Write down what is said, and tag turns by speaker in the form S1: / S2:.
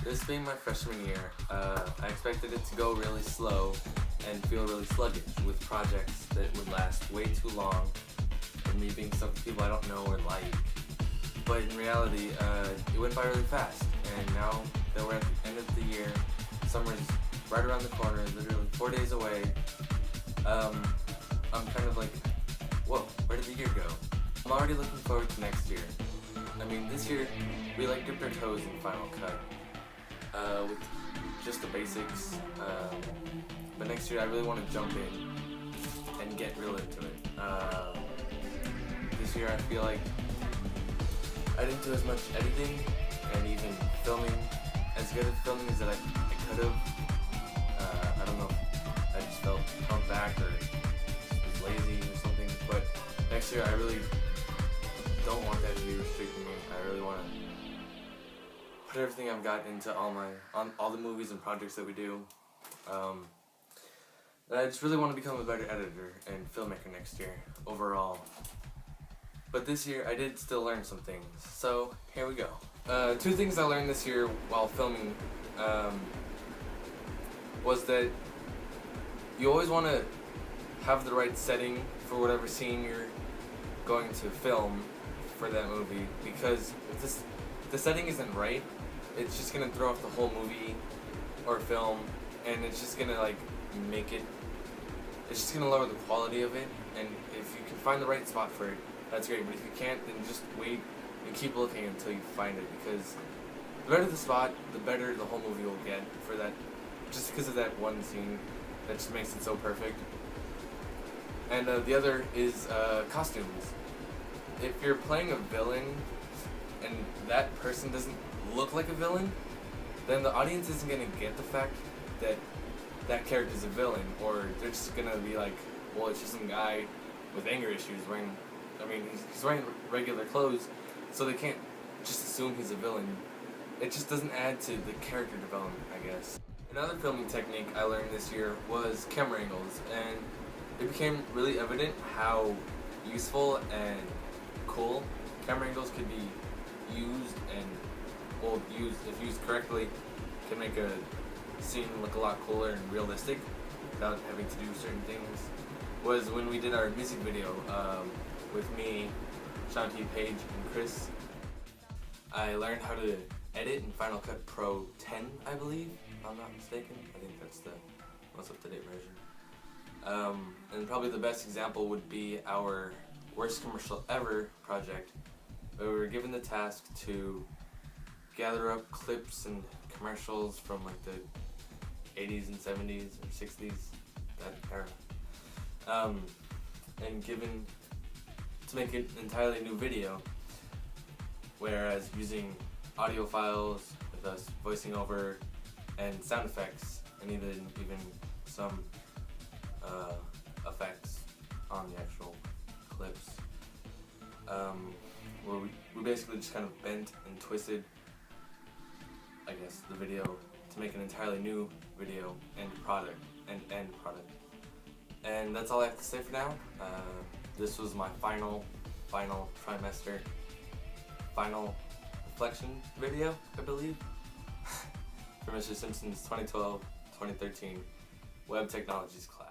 S1: This being my freshman year, I expected it to go really slow and feel really sluggish with projects that would last way too long and me being stuck with people I don't know or like. But in reality, it went by really fast, and now that we're at the end of the year, summer's right around the corner, literally 4 days away. I'm kind of like, whoa, where did the year go? I'm already looking forward to next year. I mean, this year, we dipped our toes in Final Cut with just the basics, but next year I really want to jump in and get real into it. This year I feel like I didn't do as much editing and even filming, as good at filming as that I could have. I don't know if I just felt held back or was lazy or something, but next year I really don't want that to be restricting me. I really want to put everything I've got into all the movies and projects that we do. I just really want to become a better editor and filmmaker next year, overall. But this year, I did still learn some things, so here we go. 2 things I learned this year while filming was that you always want to have the right setting for whatever scene you're going to film for that movie, because if the setting isn't right, it's just going to throw off the whole movie or film, and it's just going to it's just going to lower the quality of it. And if you can find the right spot for it, that's great, but if you can't, then just wait and keep looking until you find it, because the better the spot, the better the whole movie will get for that, just because of that one scene that just makes it so perfect. And the other is costumes. If you're playing a villain and that person doesn't look like a villain, then the audience isn't going to get the fact that that character's a villain, or they're just going to be like, well, it's just some guy with anger issues he's wearing regular clothes, so they can't just assume he's a villain. It just doesn't add to the character development, I guess. Another filming technique I learned this year was camera angles, and it became really evident how useful and cool camera angles could be used, and if used correctly, can make a scene look a lot cooler and realistic without having to do certain things. Was when we did our music video with me, Shanti, Paige, and Chris. I learned how to edit in Final Cut Pro 10, I believe, if I'm not mistaken. I think that's the most up-to-date version. And probably the best example would be our Worst Commercial Ever project, where we were given the task to gather up clips and commercials from the 80s and 70s or 60s, that era, and given to make an entirely new video, whereas using audio files with us voicing over and sound effects, and even some effects on the actual clips, where we basically just kind of bent and twisted, I guess, the video to make an entirely new video and end product. And that's all I have to say for now. This was my final trimester, final reflection video, I believe, for Mr. Simpson's 2012-2013 Web Technologies class.